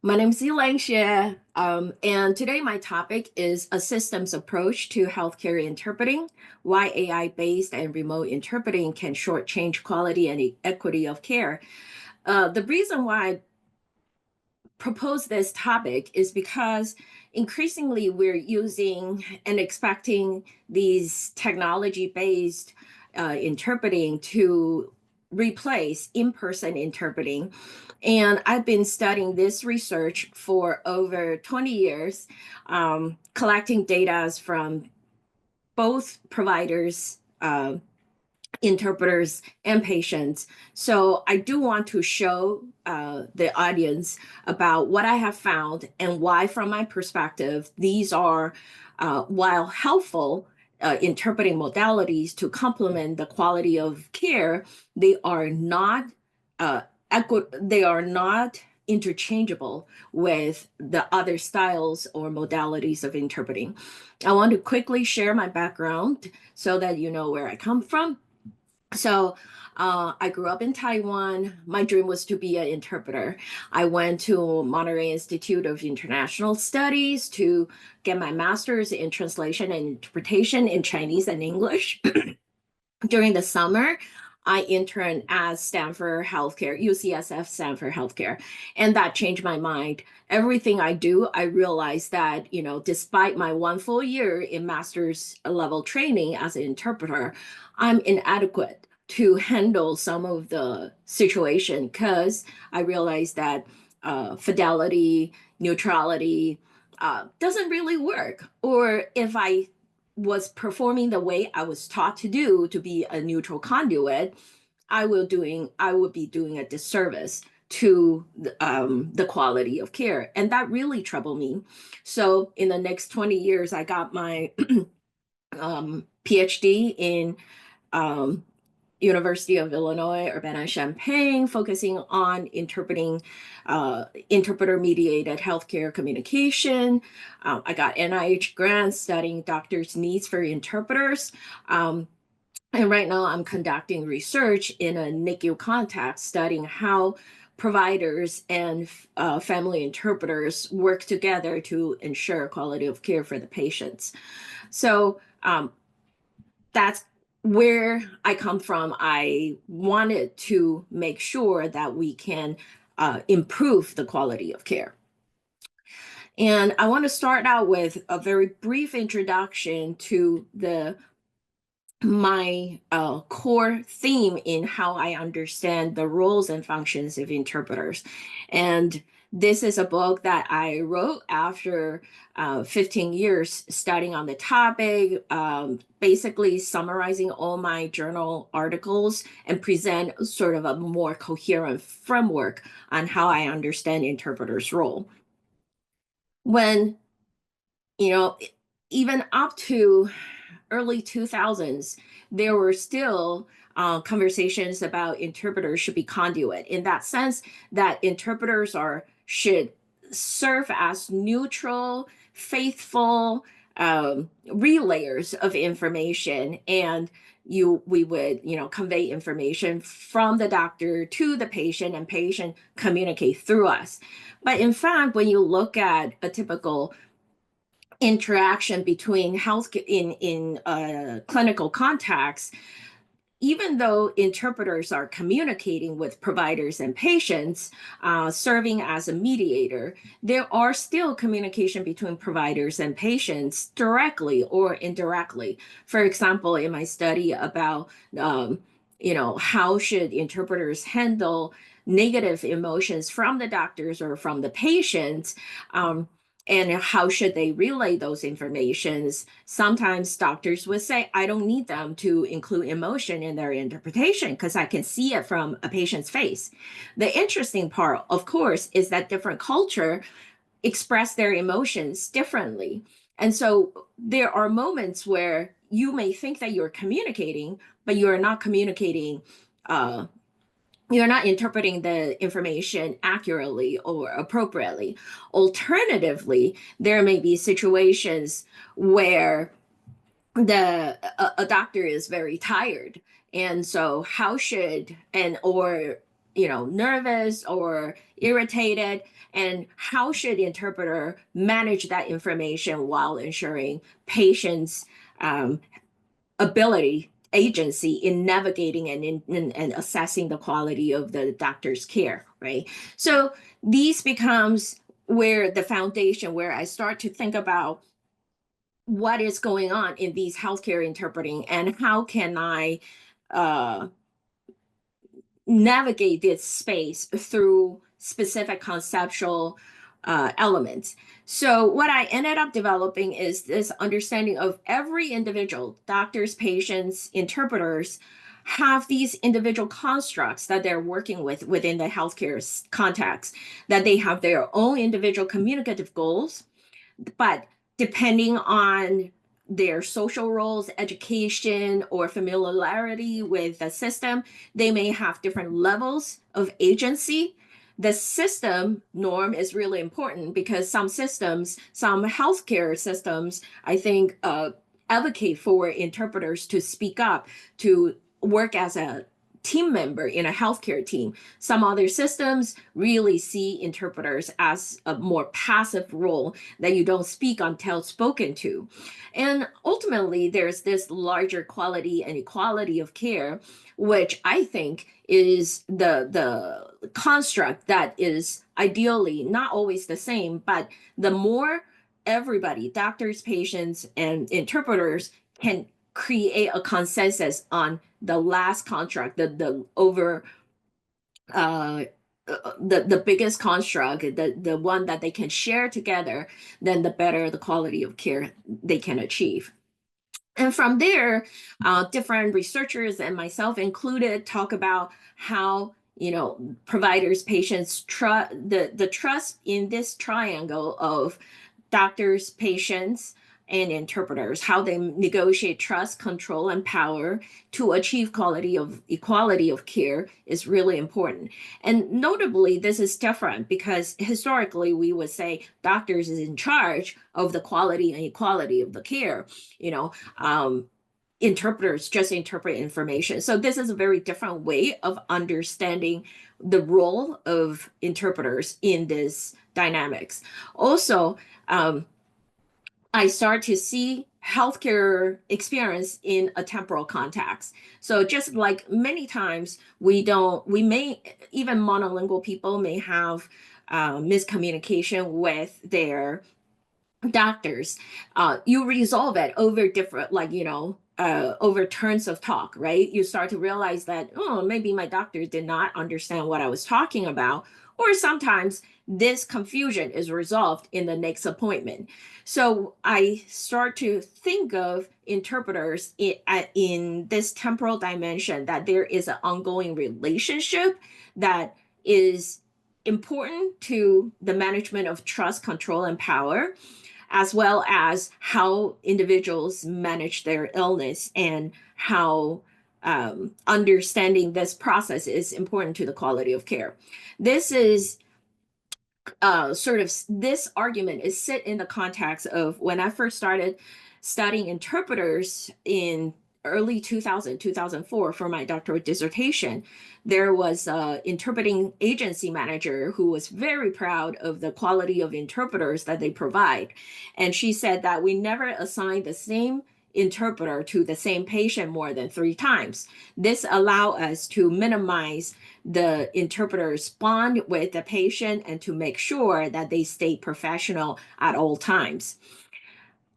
My name is Elaine Hsieh, and today my topic is a systems approach to healthcare interpreting, why AI-based and remote interpreting can shortchange quality and equity of care. The reason why I propose this topic is because increasingly we're using and expecting these technology-based interpreting to replace in-person interpreting. And I've been studying this research for over 20 years, collecting data from both providers, interpreters, and patients. So I do want to show the audience about what I have found and why, from my perspective, these are, while helpful, interpreting modalities to complement the quality of care, they are not they are not interchangeable with the other styles or modalities of interpreting. I want to quickly share my background so that you know where I come from. So I grew up in Taiwan. My dream was to be an interpreter. I went to Monterey Institute of International Studies to get my master's in translation and interpretation in Chinese and English. During the summer, I interned at Stanford Healthcare, UCSF Stanford Healthcare, and that changed my mind. Everything I do, I realized that, despite my 1 full year in master's level training as an interpreter, I'm inadequate to handle some of the situation because I realized that fidelity, neutrality doesn't really work. Or if I was performing the way I was taught to do to be a neutral conduit, I would be doing a disservice to the quality of care, and that really troubled me. So in the next 20 years, I got my PhD in University of Illinois, Urbana-Champaign, focusing on interpreting, interpreter-mediated healthcare communication. I got NIH grants studying doctors' needs for interpreters. And right now I'm conducting research in a NICU context, studying how providers and family interpreters work together to ensure quality of care for the patients. So that's where I come from. I wanted to make sure that we can improve the quality of care. And I want to start out with a very brief introduction to my core theme in how I understand the roles and functions of interpreters. And this is a book that I wrote after 15 years studying on the topic, basically summarizing all my journal articles and present sort of a more coherent framework on how I understand interpreters' role. When, you know, even up to early 2000s, there were still conversations about interpreters should be conduit in that sense that interpreters should serve as neutral, faithful relayers of information, and we would convey information from the doctor to the patient, and patient communicate through us. But in fact, when you look at a typical interaction between health in clinical context, even though interpreters are communicating with providers and patients, serving as a mediator, there are still communication between providers and patients directly or indirectly. For example, in my study about, how should interpreters handle negative emotions from the doctors or from the patients, and how should they relay those informations? Sometimes doctors would say, I don't need them to include emotion in their interpretation because I can see it from a patient's face. The interesting part, of course, is that different culture express their emotions differently. And so there are moments where you may think that you're communicating, but you're not communicating you're not interpreting the information accurately or appropriately. Alternatively, there may be situations where a doctor is very tired, and so how should and or nervous or irritated, and how should the interpreter manage that information while ensuring patients' ability agency in navigating and assessing the quality of the doctor's care, right? So these becomes where the foundation, where I start to think about what is going on in these healthcare interpreting and how can I uh, navigate this space through specific conceptual elements. So what I ended up developing is this understanding of every individual, doctors, patients, interpreters, have these individual constructs that they're working with within the healthcare context, that they have their own individual communicative goals, but depending on their social roles, education, or familiarity with the system, they may have different levels of agency. The system norm is really important because some systems, some healthcare systems, I think, advocate for interpreters to speak up, to work as a team member in a healthcare team. Some other systems really see interpreters as a more passive role that you don't speak until spoken to. And ultimately, there's this larger quality and equality of care, which I think is the construct that is ideally not always the same, but the more everybody, doctors, patients, and interpreters can create a consensus on the last contract, uh, the biggest construct, the one that they can share together, then the better the quality of care they can achieve. And from there, different researchers and myself included talk about how providers, patients, the trust in this triangle of doctors, patients, and interpreters, how they negotiate trust, control, and power to achieve equality of care is really important. And notably, this is different because historically we would say doctors is in charge of the quality and equality of the care. You know, interpreters just interpret information. So this is a very different way of understanding the role of interpreters in this dynamics. Also, I start to see healthcare experience in a temporal context. So just like many times we may, even monolingual people may have miscommunication with their doctors. You resolve it over different, over turns of talk, right? You start to realize that, oh, maybe my doctor did not understand what I was talking about. Or sometimes this confusion is resolved in the next appointment. So I start to think of interpreters in this temporal dimension, that there is an ongoing relationship that is important to the management of trust, control, and power, as well as how individuals manage their illness and how understanding this process is important to the quality of care. This is this argument is set in the context of when I first started studying interpreters in early 2004 for my doctoral dissertation. There was an interpreting agency manager who was very proud of the quality of interpreters that they provide. And she said that we never assign the same interpreter to the same patient more than 3 times. This allow us to minimize the interpreter's bond with the patient and to make sure that they stay professional at all times.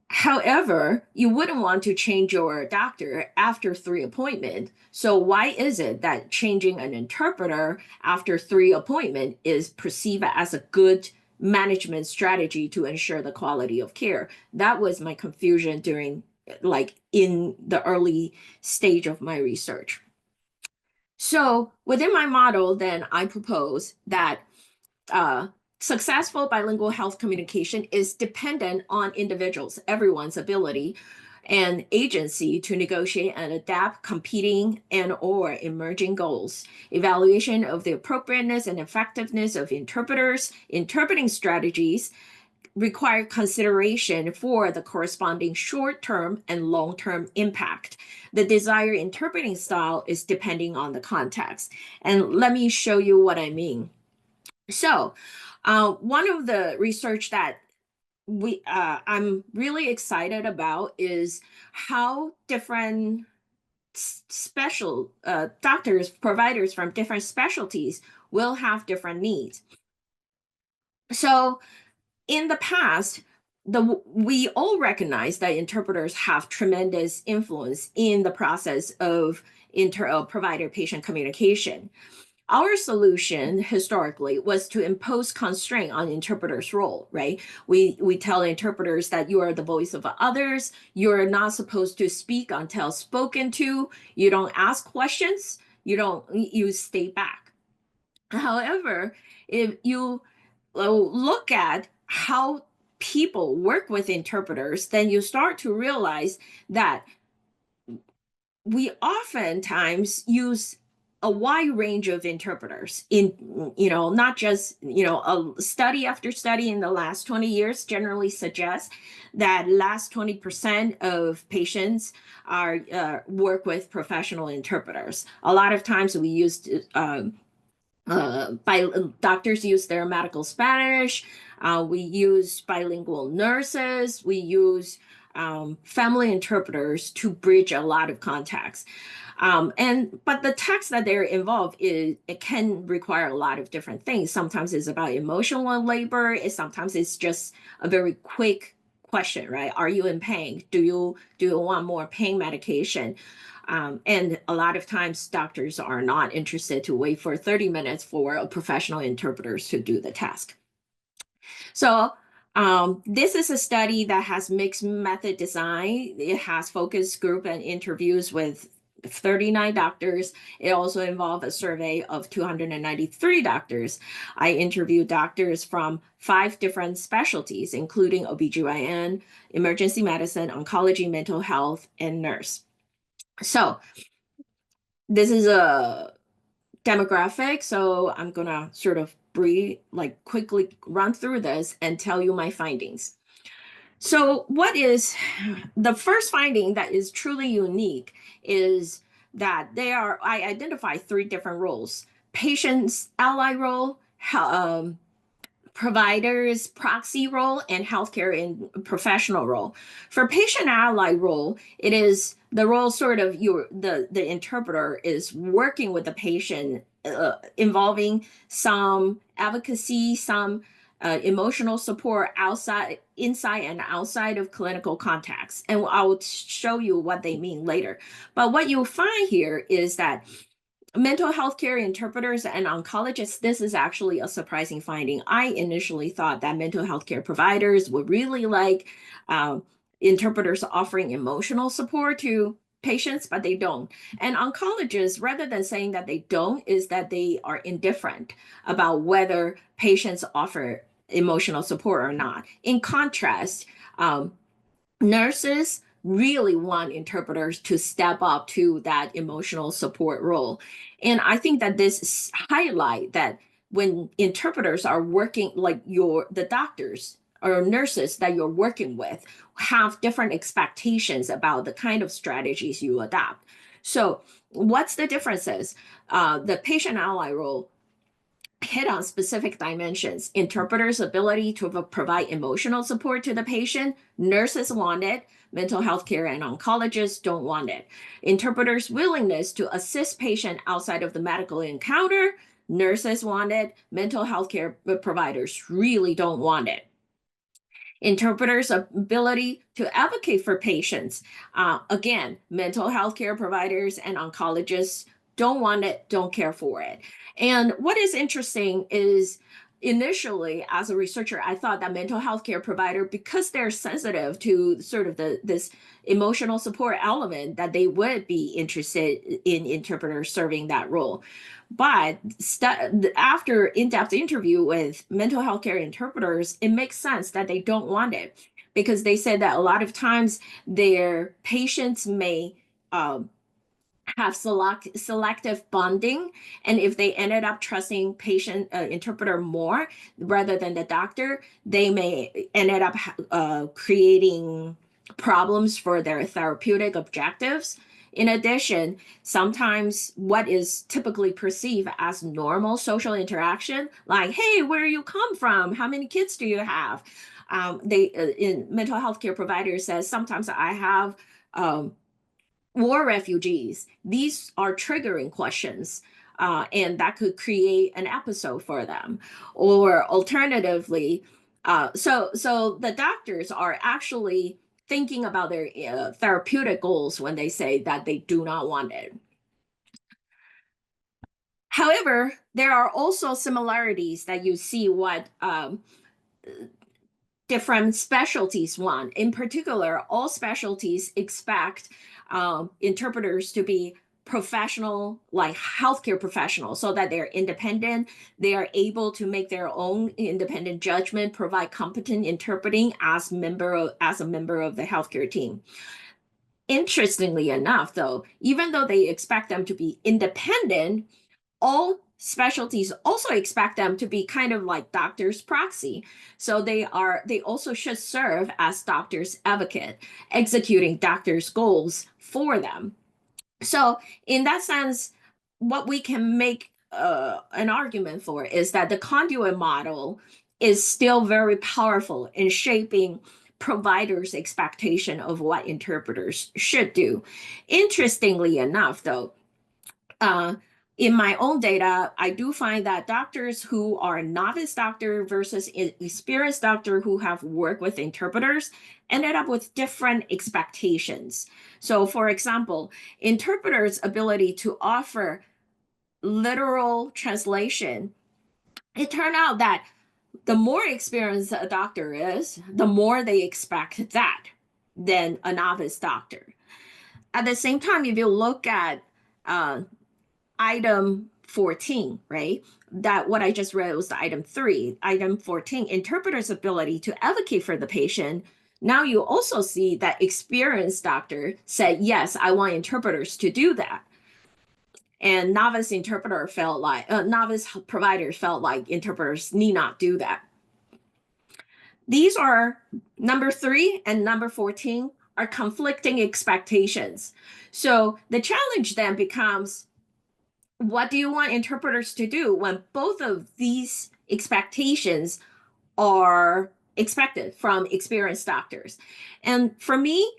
However, you wouldn't want to change your doctor after 3 appointments. So why is it that changing an interpreter after 3 appointments is perceived as a good management strategy to ensure the quality of care? That was my confusion during, in the early stage of my research. So within my model, then I propose that uh, successful bilingual health communication is dependent on individuals, everyone's ability and agency to negotiate and adapt competing and or emerging goals. Evaluation of the appropriateness and effectiveness of interpreters, interpreting strategies require consideration for the corresponding short-term and long-term impact. The desired interpreting style is depending on the context. And let me show you what I mean. So, one of the research that I'm really excited about is how different special doctors, providers from different specialties will have different needs. So in the past, we all recognize that interpreters have tremendous influence in the process of provider-patient communication. Our solution historically was to impose constraint on interpreters' role, right? We tell interpreters that you are the voice of others, you're not supposed to speak until spoken to, you don't ask questions, you stay back. However, if you look at how people work with interpreters, then you start to realize that we oftentimes use a wide range of interpreters in, not just, a study after study in the last 20 years generally suggests that last 20% of patients are work with professional interpreters. A lot of times we use doctors use their medical Spanish. We use bilingual nurses. We use family interpreters to bridge a lot of contacts. But the text that they're involved in, it can require a lot of different things. Sometimes it's about emotional labor. Sometimes it's just a very quick question, right? Are you in pain? Do you want more pain medication? And a lot of times doctors are not interested to wait for 30 minutes for a professional interpreters to do the task. So this is a study that has mixed method design. It has focus group and interviews with 39 doctors. It also involved a survey of 293 doctors. I interviewed doctors from 5 different specialties, including OBGYN, emergency medicine, oncology, mental health, and nurse. So this is a demographic, so I'm gonna sort of quickly run through this and tell you my findings. So what is the first finding that is truly unique is that I identify 3 different roles: patient's ally role, providers proxy role, and healthcare in professional role. For patient ally role, it is the role sort of the interpreter is working with the patient, involving some advocacy, some emotional support inside and outside of clinical contacts. And I'll show you what they mean later. But what you'll find here is that mental health care interpreters and oncologists, this is actually a surprising finding. I initially thought that mental health care providers would really like interpreters offering emotional support to patients, but they don't. And oncologists, rather than saying that they don't, is that they are indifferent about whether patients offer emotional support or not. In contrast, nurses really want interpreters to step up to that emotional support role. And I think that this highlight that when interpreters are working, like the doctors or nurses that you're working with have different expectations about the kind of strategies you adopt. So what's the differences? The patient ally role hit on specific dimensions: interpreters' ability to provide emotional support to the patient. Nurses want it. Mental health care and oncologists don't want it. Interpreters' willingness to assist patient outside of the medical encounter. Nurses want it. Mental health care providers really don't want it. Interpreters' ability to advocate for patients. Again, mental health care providers and oncologists don't want it, don't care for it. And what is interesting is initially, as a researcher, I thought that mental health care provider, because they're sensitive to sort of this emotional support element, that they would be interested in interpreters serving that role. But after in-depth interview with mental health care interpreters, it makes sense that they don't want it, because they said that a lot of times their patients may have selective bonding, and if they ended up trusting patient interpreter more rather than the doctor, they may ended up creating problems for their therapeutic objectives. In addition, sometimes what is typically perceived as normal social interaction, like, hey, where you come from, how many kids do you have, they in mental health care providers says sometimes I have war refugees. These are triggering questions, and that could create an episode for them. Or alternatively, so the doctors are actually thinking about their therapeutic goals when they say that they do not want it. However, there are also similarities that you see what different specialties want. In particular, all specialties expect interpreters to be professional, like healthcare professionals, so that they're independent, they are able to make their own independent judgment, provide competent interpreting as as a member of the healthcare team. Interestingly enough, though, even though they expect them to be independent, all specialties also expect them to be kind of like doctor's proxy. So they also should serve as doctor's advocate, executing doctor's goals for them. So in that sense, what we can make an argument for is that the conduit model is still very powerful in shaping providers' expectation of what interpreters should do. Interestingly enough, though, uh, in my own data, I do find that doctors who are novice doctor versus experienced doctor who have worked with interpreters ended up with different expectations. So, for example, interpreters' ability to offer literal translation, it turned out that the more experienced a doctor is, the more they expect that than a novice doctor. At the same time, if you look at item 14, right? That what I just read was the item 3. Item 14, interpreter's ability to advocate for the patient. Now you also see that experienced doctor said, yes, I want interpreters to do that. And novice providers felt like interpreters need not do that. These are number 3 and number 14 are conflicting expectations. So the challenge then becomes, what do you want interpreters to do when both of these expectations are expected from experienced doctors? And for me,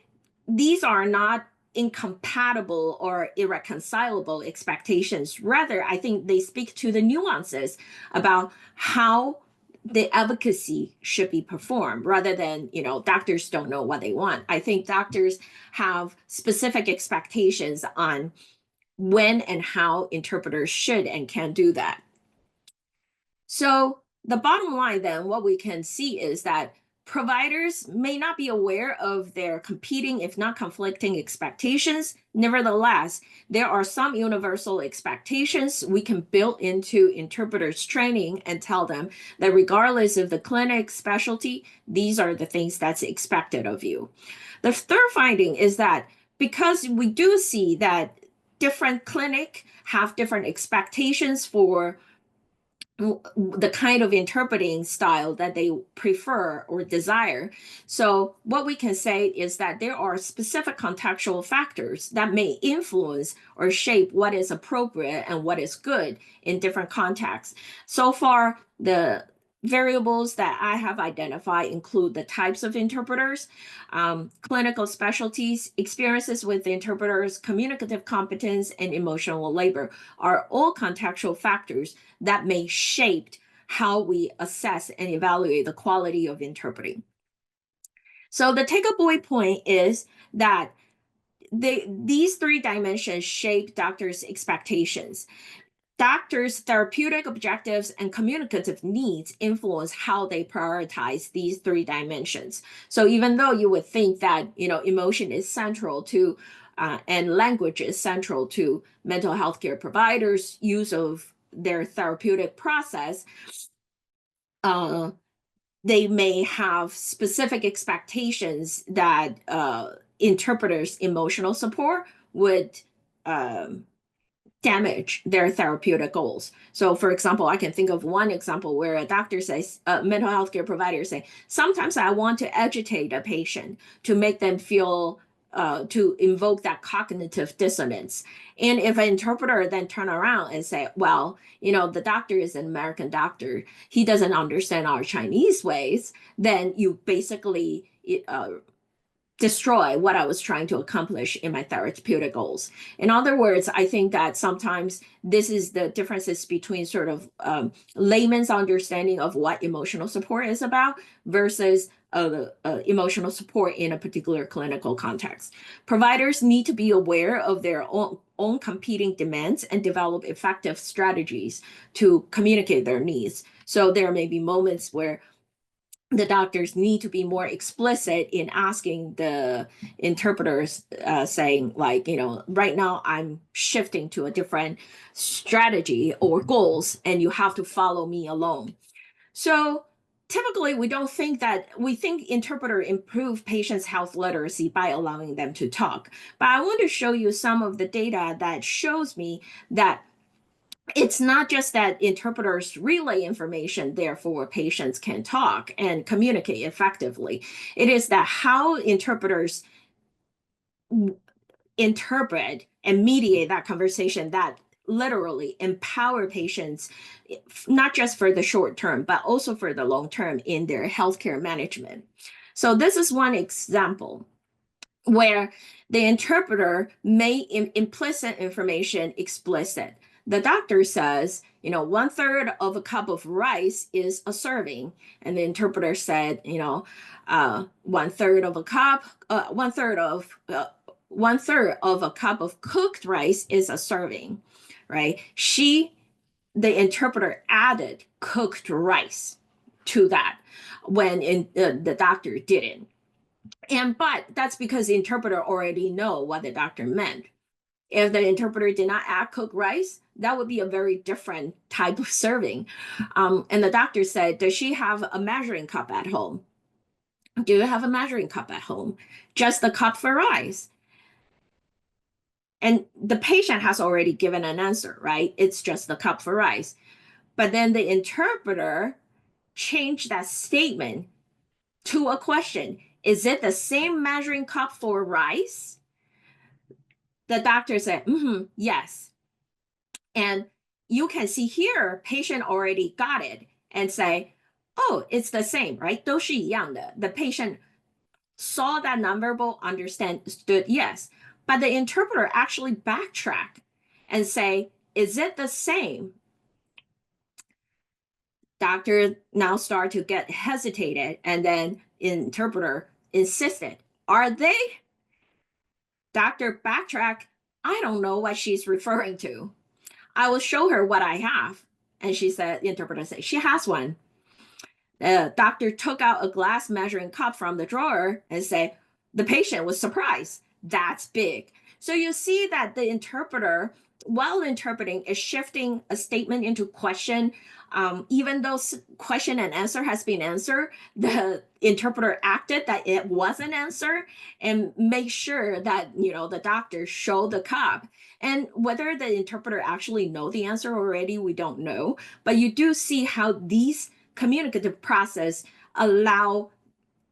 these are not incompatible or irreconcilable expectations. Rather, I think they speak to the nuances about how the advocacy should be performed rather than, doctors don't know what they want. I think doctors have specific expectations on when and how interpreters should and can do that. So the bottom line then, what we can see is that providers may not be aware of their competing, if not conflicting, expectations. Nevertheless, there are some universal expectations we can build into interpreters' training and tell them that regardless of the clinic specialty, these are the things that's expected of you. The third finding is that because we do see that different clinic have different expectations for the kind of interpreting style that they prefer or desire. So what we can say is that there are specific contextual factors that may influence or shape what is appropriate and what is good in different contexts. So far, the variables that I have identified include the types of interpreters, clinical specialties, experiences with interpreters, communicative competence, and emotional labor are all contextual factors that may shape how we assess and evaluate the quality of interpreting. So the takeaway point is that these 3 dimensions shape doctors' expectations. Doctors' therapeutic objectives and communicative needs influence how they prioritize these 3 dimensions. So even though you would think that, emotion is central to and language is central to mental health care providers' use of their therapeutic process, they may have specific expectations that interpreters' emotional support would damage their therapeutic goals. So, for example, I can think of one example where a doctor says, a mental health care provider say, sometimes I want to agitate a patient to make them feel, to invoke that cognitive dissonance. And if an interpreter then turn around and say, well, the doctor is an American doctor, he doesn't understand our Chinese ways, then you basically destroy what I was trying to accomplish in my therapeutic goals. In other words, I think that sometimes this is the differences between sort of layman's understanding of what emotional support is about versus emotional support in a particular clinical context. Providers need to be aware of their own competing demands and develop effective strategies to communicate their needs. So there may be moments where the doctors need to be more explicit in asking the interpreters, saying, like, right now I'm shifting to a different strategy or goals, and you have to follow me along. So typically we think interpreter improve patients' health literacy by allowing them to talk. But I want to show you some of the data that shows me that it's not just that interpreters relay information, therefore patients can talk and communicate effectively. It is that how interpreters interpret and mediate that conversation that literally empower patients, not just for the short term, but also for the long term in their healthcare management. So this is one example where the interpreter made implicit information explicit. The doctor says, 1/3 of a cup of rice is a serving. And the interpreter said, 1/3 of a cup, 1/3 of a cup of cooked rice is a serving, right? The interpreter added cooked rice to that when the doctor didn't. But that's because the interpreter already know what the doctor meant. If the interpreter did not add cooked rice, that would be a very different type of serving. And the doctor said, does she have a measuring cup at home? Do you have a measuring cup at home? Just the cup for rice. And the patient has already given an answer, right? It's just the cup for rice. But then the interpreter changed that statement to a question. Is it the same measuring cup for rice? The doctor said, yes. And you can see here, patient already got it and say, oh, it's the same, right? 都是一样的. The patient saw that nonverbal, understood, yes. But the interpreter actually backtrack and say, is it the same? Doctor now start to get hesitated, and then interpreter insisted, are they? Doctor backtrack, I don't know what she's referring to. I will show her what I have. And she said, the interpreter said, she has one. The doctor took out a glass measuring cup from the drawer and said, the patient was surprised. That's big. So you see that the interpreter, while interpreting, is shifting a statement into question. Even though question and answer has been answered, the interpreter acted that it was an answer and make sure that, the doctor showed the cup. And whether the interpreter actually know the answer already, we don't know. But you do see how these communicative process allow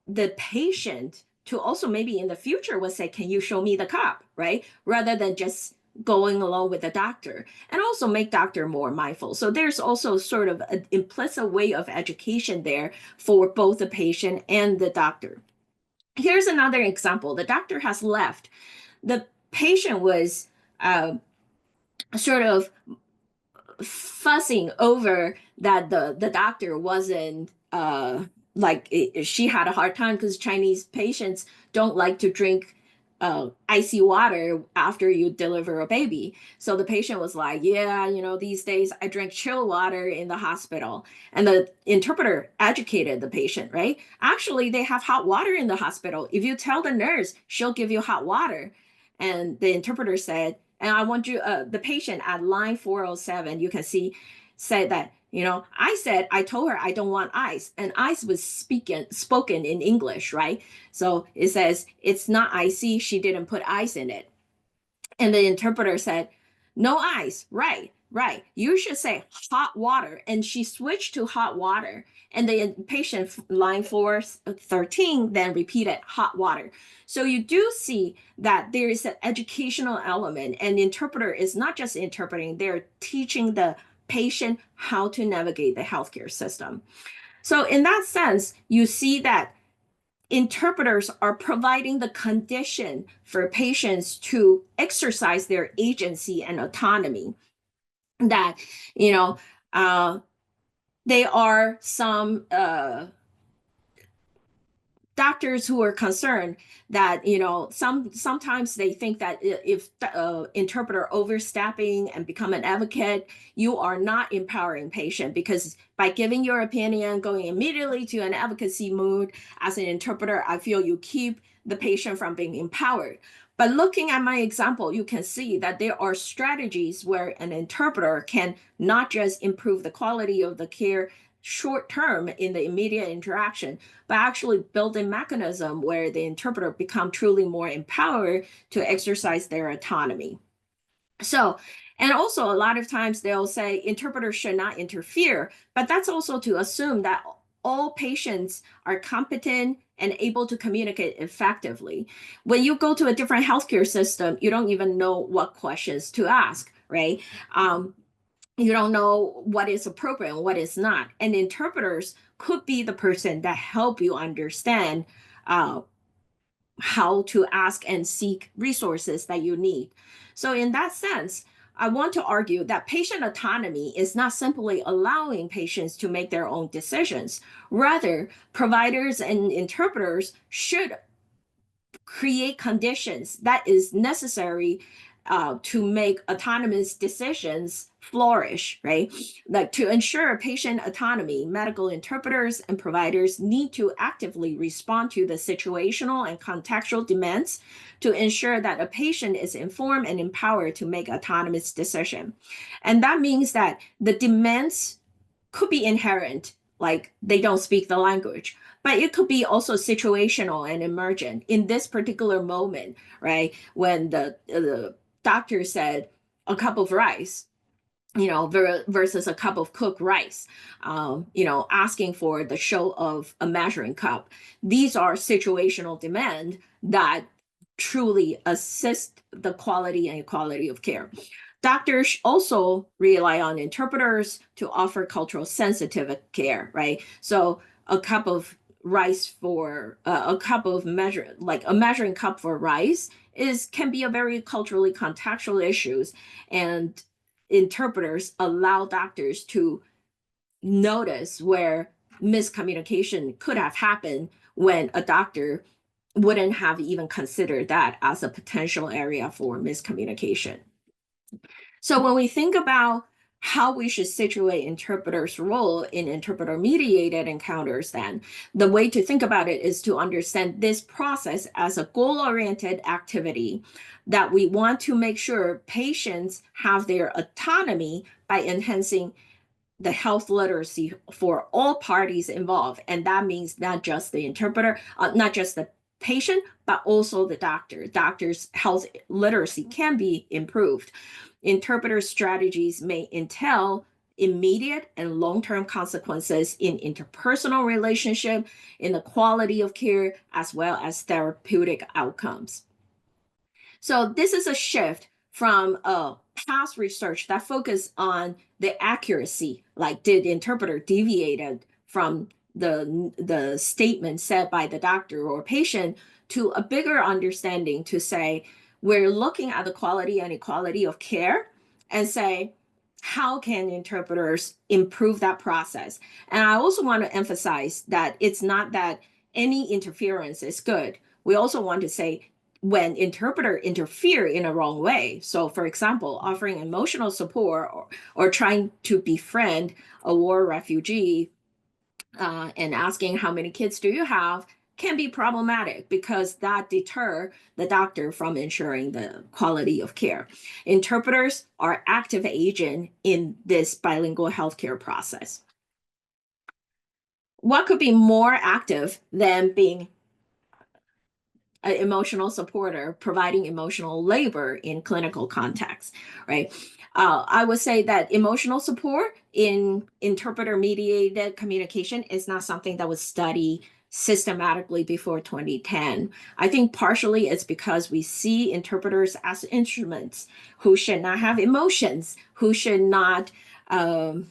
the patient to also maybe in the future will say, can you show me the cup, right? Rather than just going along with the doctor, and also make doctor more mindful. So there's also sort of an implicit way of education there for both the patient and the doctor. Here's another example. The doctor has left. The patient was sort of fussing over that the doctor wasn't she had a hard time because Chinese patients don't like to drink icy water after you deliver a baby. So the patient was like, yeah, these days I drink chill water in the hospital. And the interpreter educated the patient, right? Actually, they have hot water in the hospital. If you tell the nurse, she'll give you hot water. And the interpreter said, and I want you, the patient at line 407, you can see, said that, I told her I don't want ice. And ice was spoken in English, right? So it says, it's not icy. She didn't put ice in it. And the interpreter said, no ice. Right, right. You should say hot water. And she switched to hot water. And the patient, line 413, then repeated hot water. So you do see that there is an educational element, and the interpreter is not just interpreting, they're teaching the patient how to navigate the healthcare system. So, in that sense, you see that interpreters are providing the condition for patients to exercise their agency and autonomy. That, you know, uh, they are some doctors who are concerned that, sometimes they think that if interpreter overstepping and become an advocate, you are not empowering patient, because by giving your opinion, going immediately to an advocacy mood as an interpreter, I feel you keep the patient from being empowered. But looking at my example, you can see that there are strategies where an interpreter can not just improve the quality of the care short term in the immediate interaction, but actually build a mechanism where the interpreter become truly more empowered to exercise their autonomy. So, and also a lot of times they'll say interpreters should not interfere, but that's also to assume that all patients are competent and able to communicate effectively. When you go to a different healthcare system, you don't even know what questions to ask, right? You don't know what is appropriate and what is not. And interpreters could be the person that help you understand uh, how to ask and seek resources that you need. So in that sense, I want to argue that patient autonomy is not simply allowing patients to make their own decisions. Rather, providers and interpreters should create conditions that is necessary to make autonomous decisions flourish, right? Like to ensure patient autonomy, medical interpreters and providers need to actively respond to the situational and contextual demands to ensure that a patient is informed and empowered to make autonomous decision. And that means that the demands could be inherent, like they don't speak the language, but it could be also situational and emergent in this particular moment, right? When the doctor said a cup of rice, versus a cup of cooked rice, asking for the show of a measuring cup. These are situational demand that truly assist the quality and quality of care. Doctors also rely on interpreters to offer cultural sensitive care, right? So a cup of rice for a cup of measure, like a measuring cup for rice, is can be a very culturally contextual issues, and interpreters allow doctors to notice where miscommunication could have happened when a doctor wouldn't have even considered that as a potential area for miscommunication. So when we think about how we should situate interpreters' role in interpreter mediated encounters, then the way to think about it is to understand this process as a goal oriented activity that we want to make sure patients have their autonomy by enhancing the health literacy for all parties involved. And that means not just the interpreter, not just the patient, but also the doctor. Doctor's health literacy can be improved. Interpreter strategies may entail immediate and long-term consequences in interpersonal relationship, in the quality of care, as well as therapeutic outcomes. So this is a shift from past research that focused on the accuracy, like did the interpreter deviated from the statement said by the doctor or patient, to a bigger understanding to say we're looking at the quality and equality of care and say how can interpreters improve that process. And I also want to emphasize that it's not that any interference is good. We also want to say when interpreter interfere in a wrong way. So for example, offering emotional support or trying to befriend a war refugee and asking how many kids do you have can be problematic because that deter the doctor from ensuring the quality of care. Interpreters are active agent in this bilingual healthcare process. What could be more active than being an emotional supporter providing emotional labor in clinical context, right? I would say that emotional support in interpreter mediated communication is not something that was studied systematically before 2010. I think partially it's because we see interpreters as instruments who should not have emotions, who should not, um,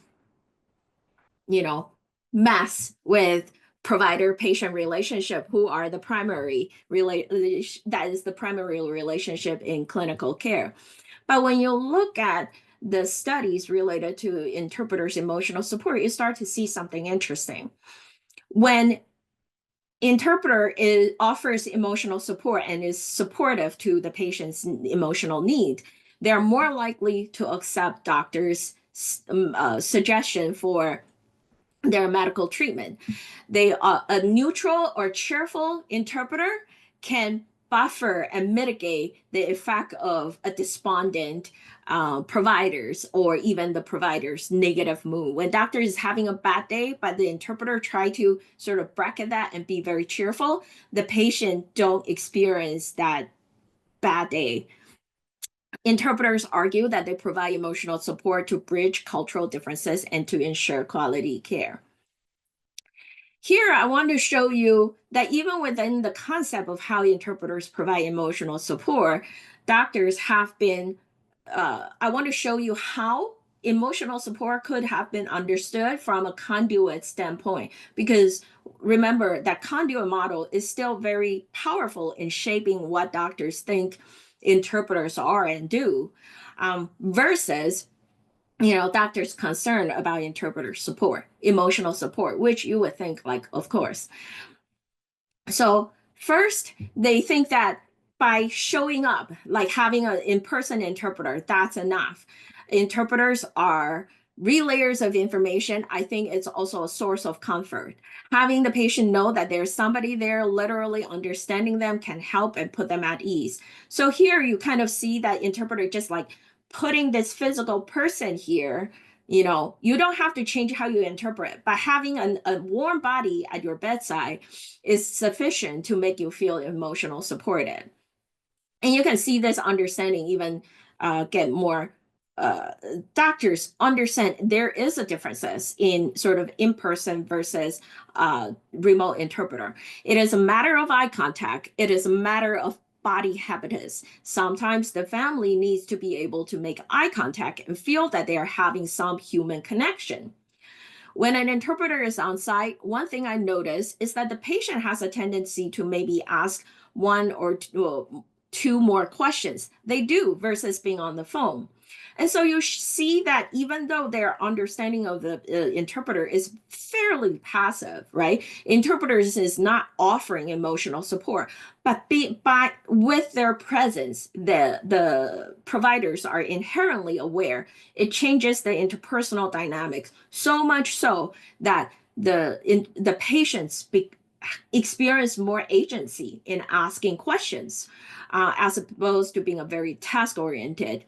you know, mess with provider patient relationship, who are the primary that is the primary relationship in clinical care. But when you look at the studies related to interpreters emotional support, you start to see something interesting. When interpreter offers emotional support and is supportive to the patient's emotional need, they're more likely to accept doctors' suggestion for their medical treatment. They are a neutral or cheerful interpreter can buffer and mitigate the effect of a despondent providers or even the provider's negative mood. When doctor is having a bad day, but the interpreter try to sort of bracket that and be very cheerful, the patient don't experience that bad day. Interpreters argue that they provide emotional support to bridge cultural differences and to ensure quality care. Here, I want to show you that even within the concept of how interpreters provide emotional support, doctors have been, I want to show you how emotional support could have been understood from a conduit standpoint. Because remember, that conduit model is still very powerful in shaping what doctors think interpreters are and do, versus doctors concerned about interpreter support, emotional support, which you would think like, of course. So first, they think that by showing up, like having an in-person interpreter, that's enough. Interpreters are relayers of information. I think it's also a source of comfort. Having the patient know that there's somebody there literally understanding them can help and put them at ease. So here you kind of see that interpreter just like putting this physical person here. You don't have to change how you interpret, but having a warm body at your bedside is sufficient to make you feel emotional supported. And you can see this understanding even get more uh, doctors understand there is a differences in sort of in-person versus remote interpreter. It is a matter of eye contact. It is a matter of body habitus. Sometimes the family needs to be able to make eye contact and feel that they are having some human connection. When an interpreter is on site, one thing I notice is that the patient has a tendency to maybe ask one or two more questions. They do versus being on the phone. And so you see that even though their understanding of the interpreter is fairly passive, right? Interpreters is not offering emotional support, but with their presence, the providers are inherently aware. It changes the interpersonal dynamics so much so that the patients experience more agency in asking questions, as opposed to being a very task oriented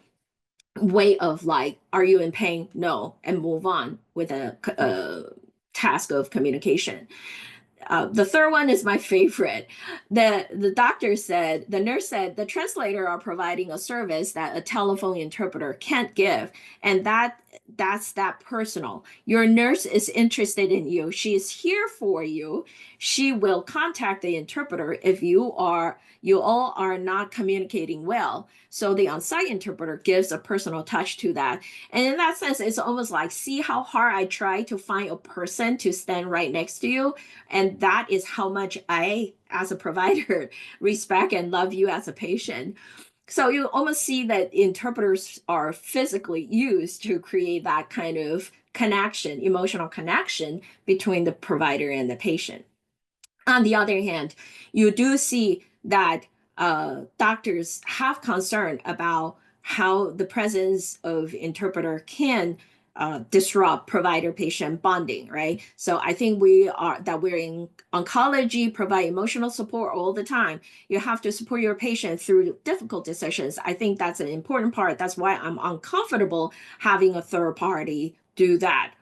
way of like, are you in pain? No, and move on with a task of communication. The third one is my favorite. The nurse said, the translator are providing a service that a telephone interpreter can't give, and that's that personal. Your nurse is interested in you. She is here for you. She will contact the interpreter if you all are not communicating well. So the on-site interpreter gives a personal touch to that. And in that sense, it's almost like, see how hard I try to find a person to stand right next to you. And that is how much I, as a provider, respect and love you as a patient. So you almost see that interpreters are physically used to create that kind of connection, emotional connection between the provider and the patient. On the other hand, you do see that doctors have concern about how the presence of interpreter can disrupt provider-patient bonding, right? So I think we're in oncology, provide emotional support all the time. You have to support your patient through difficult decisions. I think that's an important part. That's why I'm uncomfortable having a third party do that.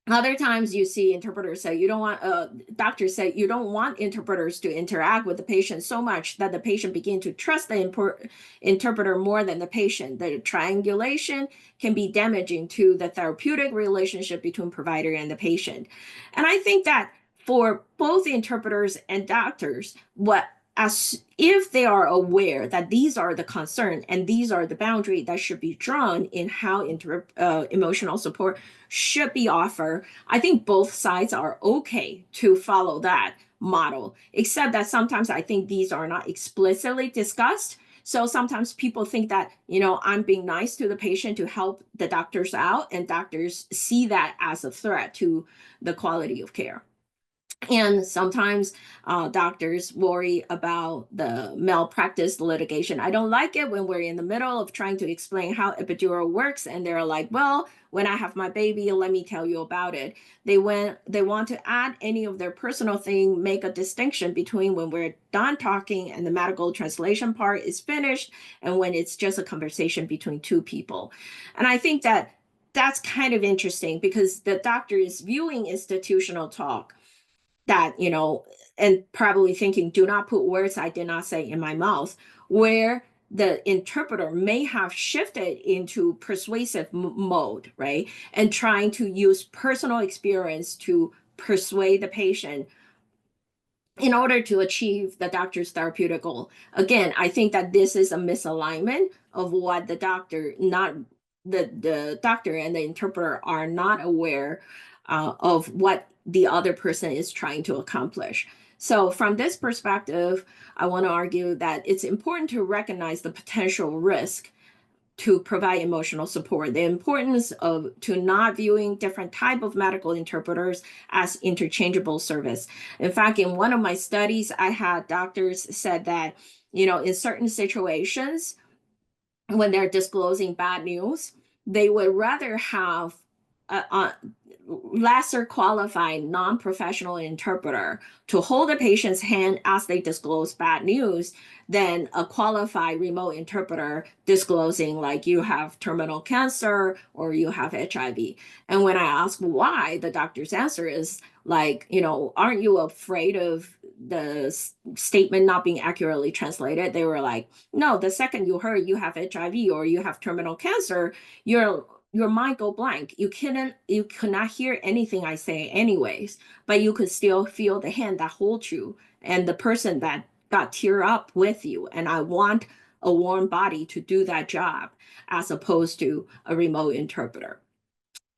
Other times you see interpreters say you don't want doctors say you don't want interpreters to interact with the patient so much that the patient begin to trust the interpreter more than the patient. The triangulation can be damaging to the therapeutic relationship between provider and the patient. And I think that for both interpreters and doctors, what as if they are aware that these are the concern and these are the boundary that should be drawn in how emotional support should be offered, I think both sides are okay to follow that model, except that sometimes I think these are not explicitly discussed. So sometimes people think that, I'm being nice to the patient to help the doctors out, and doctors see that as a threat to the quality of care. And sometimes doctors worry about the malpractice litigation. I don't like it when we're in the middle of trying to explain how epidural works, and they're like, "Well, when I have my baby, let me tell you about it." They want to add any of their personal thing, make a distinction between when we're done talking and the medical translation part is finished, and when it's just a conversation between two people. And I think that that's kind of interesting because the doctor is viewing institutional talk that, and probably thinking, do not put words I did not say in my mouth, where the interpreter may have shifted into persuasive mode, right? And trying to use personal experience to persuade the patient in order to achieve the doctor's therapeutic goal. Again, I think that this is a misalignment of what the doctor, not the doctor and the interpreter are not aware of what the other person is trying to accomplish. So from this perspective, I want to argue that it's important to recognize the potential risk to provide emotional support, the importance of to not viewing different type of medical interpreters as interchangeable service. In fact, in one of my studies, I had doctors said that, in certain situations, when they're disclosing bad news, they would rather have a lesser qualified non-professional interpreter to hold a patient's hand as they disclose bad news than a qualified remote interpreter disclosing like you have terminal cancer or you have HIV. And when I ask why, the doctor's answer is like, aren't you afraid of the statement not being accurately translated? They were like, no, the second you heard you have HIV or you have terminal cancer, your mind go blank. You could not hear anything I say anyways, but you could still feel the hand that holds you and the person that got tear up with you. And I want a warm body to do that job as opposed to a remote interpreter.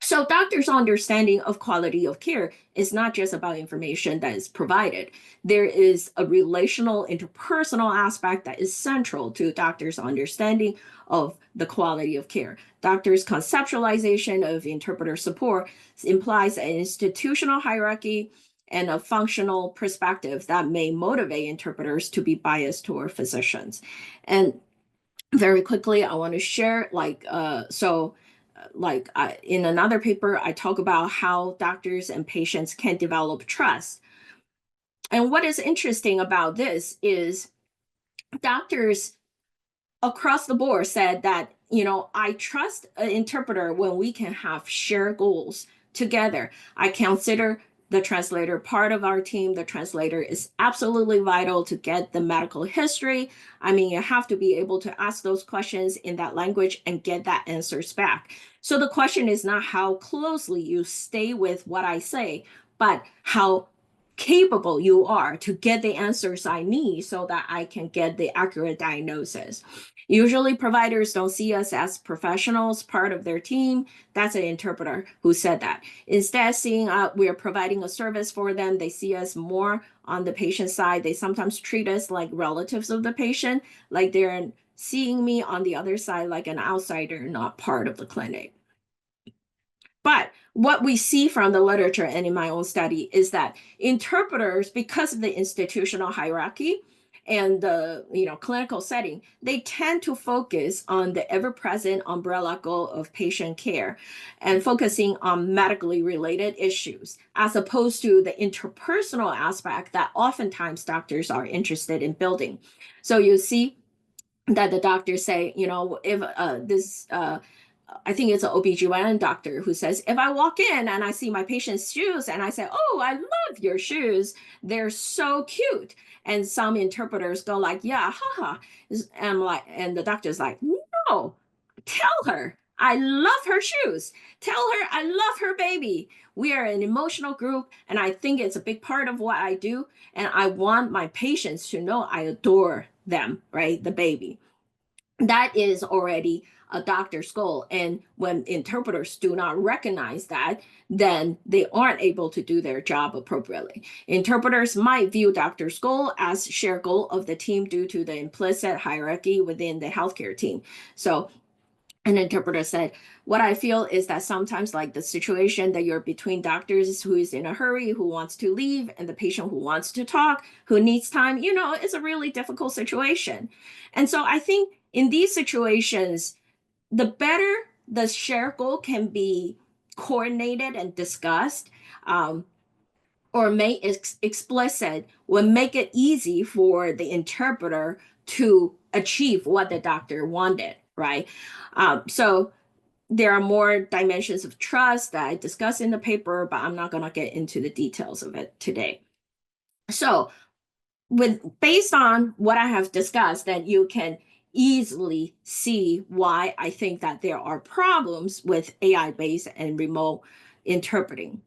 So doctors' understanding of quality of care is not just about information that is provided. There is a relational, interpersonal aspect that is central to doctors' understanding of the quality of care. Doctors' conceptualization of interpreter support implies an institutional hierarchy and a functional perspective that may motivate interpreters to be biased toward physicians. And very quickly, I want to share in another paper, I talk about how doctors and patients can develop trust. And what is interesting about this is doctors across the board said that, I trust an interpreter when we can have shared goals together. I consider the translator part of our team. The translator is absolutely vital to get the medical history. I mean, you have to be able to ask those questions in that language and get that answers back. So the question is not how closely you stay with what I say, but how capable you are to get the answers I need so that I can get the accurate diagnosis. Usually providers don't see us as professionals, part of their team. That's an interpreter who said that. Instead, seeing we're providing a service for them, they see us more on the patient side. They sometimes treat us like relatives of the patient, like they're seeing me on the other side like an outsider, not part of the clinic. But what we see from the literature and in my own study is that interpreters, because of the institutional hierarchy and the clinical setting, they tend to focus on the ever-present umbrella goal of patient care and focusing on medically related issues, as opposed to the interpersonal aspect that oftentimes doctors are interested in building. So you see that the doctors say, if this I think it's an OBGYN doctor who says, if I walk in and I see my patient's shoes and I say, oh, I love your shoes, they're so cute. And some interpreters go like, yeah, haha. And like, and the doctor's like, no, tell her I love her shoes. Tell her I love her baby. We are an emotional group, and I think it's a big part of what I do. And I want my patients to know I adore them, right? The baby. That is already a doctor's goal. And when interpreters do not recognize that, then they aren't able to do their job appropriately. Interpreters might view doctor's goal as shared goal of the team due to the implicit hierarchy within the healthcare team. So an interpreter said, what I feel is that sometimes, like the situation that you're between doctors who is in a hurry, who wants to leave, and the patient who wants to talk, who needs time, it's a really difficult situation. And so I think in these situations, the better the share goal can be coordinated and discussed, or made explicit, will make it easy for the interpreter to achieve what the doctor wanted, right? So there are more dimensions of trust that I discuss in the paper, but I'm not going to get into the details of it today. So, based on what I have discussed, that you can easily see why I think that there are problems with AI based and remote interpreting.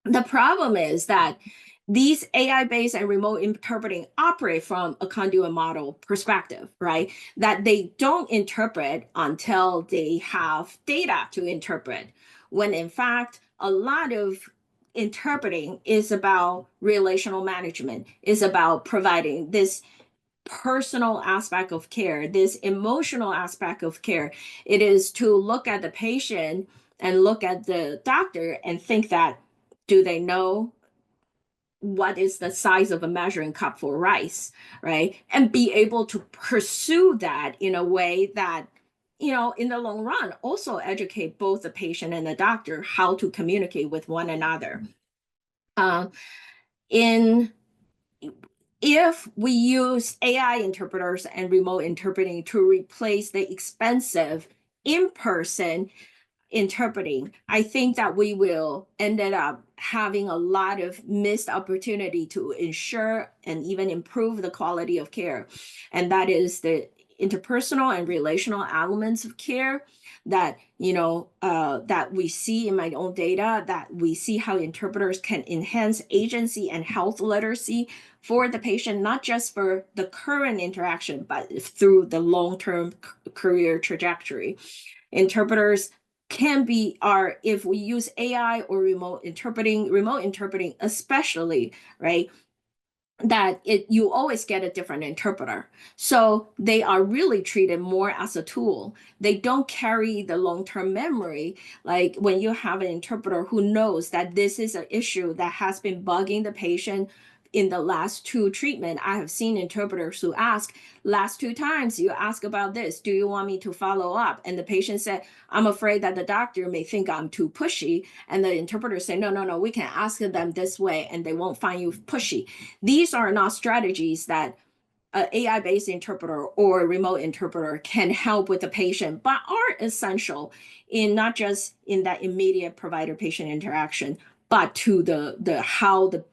The problem is that these AI based and remote interpreting operate from a conduit model perspective, right? That they don't interpret until they have data to interpret, when in fact, a lot of interpreting is about relational management, is about providing this personal aspect of care, this emotional aspect of care. It is to look at the patient and look at the doctor and think that, do they know what is the size of a measuring cup for rice, right? And be able to pursue that in a way that, in the long run, also educate both the patient and the doctor how to communicate with one another. In If we use AI interpreters and remote interpreting to replace the expensive in-person interpreting, I think that we will ended up having a lot of missed opportunity to ensure and even improve the quality of care. And that is the interpersonal and relational elements of care that that we see in my own data, that we see how interpreters can enhance agency and health literacy for the patient, not just for the current interaction, but through the long-term career trajectory. Interpreters can be are if we use AI or remote interpreting especially, right? That you always get a different interpreter. So they are really treated more as a tool. They don't carry the long-term memory. Like when you have an interpreter who knows that this is an issue that has been bugging the patient in the last two treatment. I have seen interpreters who ask, last two times you ask about this, do you want me to follow up? And the patient said, I'm afraid that the doctor may think I'm too pushy. And the interpreter said, no, we can ask them this way and they won't find you pushy. These are not strategies that an AI-based interpreter or a remote interpreter can help with the patient, but are essential in not just in that immediate provider-patient interaction, but to the how the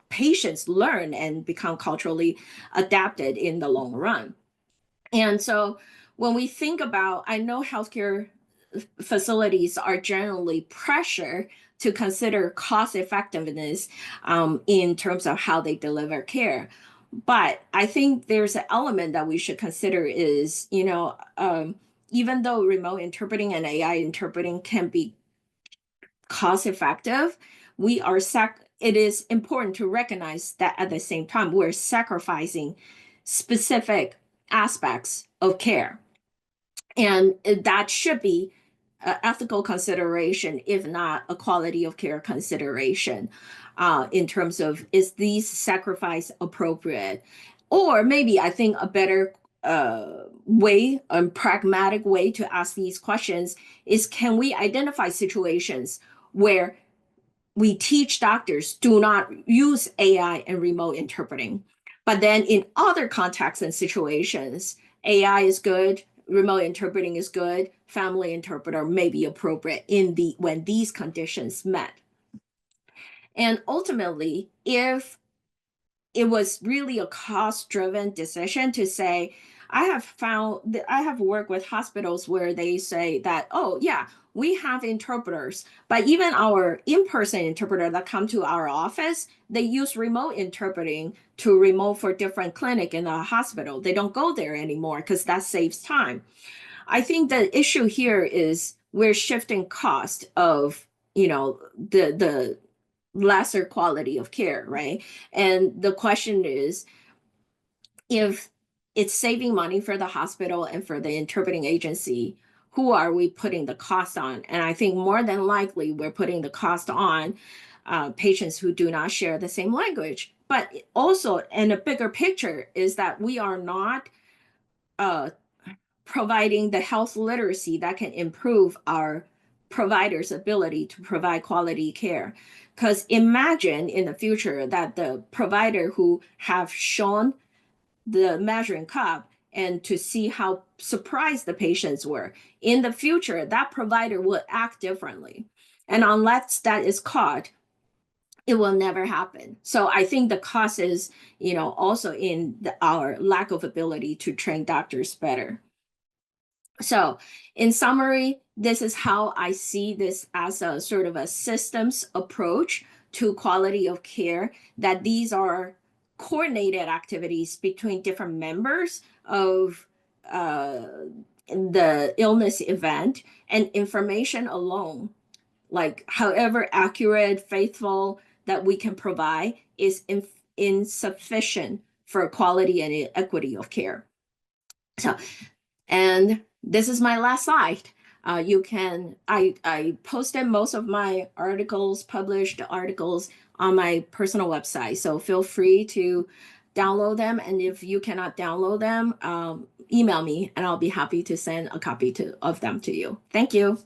patients learn and become culturally adapted in the long run. And so when we think about, I know healthcare facilities are generally pressured to consider cost effectiveness in terms of how they deliver care. But I think there's an element that we should consider is, even though remote interpreting and AI interpreting can be cost effective, it is important to recognize that at the same time, we're sacrificing specific aspects of care. And that should be an ethical consideration, if not a quality of care consideration, in terms of, is these sacrifice appropriate? Or maybe I think a better way, a pragmatic way to ask these questions is, can we identify situations where we teach doctors do not use AI and remote interpreting, but then in other contexts and situations, AI is good, remote interpreting is good, family interpreter may be appropriate in the when these conditions met. And ultimately, if it was really a cost driven decision to say, I have found that I have worked with hospitals where they say that, oh, yeah, we have interpreters, but even our in person interpreter that come to our office, they use remote interpreting to remote for different clinic in the hospital. They don't go there anymore because that saves time. I think the issue here is we're shifting cost of, the lesser quality of care, right? And the question is, if it's saving money for the hospital and for the interpreting agency, who are we putting the cost on? And I think more than likely we're putting the cost on patients who do not share the same language. But also, and a bigger picture is that we are not uh, providing the health literacy that can improve our providers' ability to provide quality care. Because imagine in the future that the provider who have shown the measuring cup and to see how surprised the patients were. In the future, that provider will act differently. And unless that is caught, it will never happen. So I think the cost is, also in our lack of ability to train doctors better. So, in summary, this is how I see this as a sort of a systems approach to quality of care, that these are coordinated activities between different members of uh, the illness event, and information alone, like however accurate, faithful that we can provide, is insufficient for quality and equity of care. So, and this is my last slide. I posted most of my articles, published articles on my personal website. So feel free to download them. And if you cannot download them, email me and I'll be happy to send a copy of them to you. Thank you.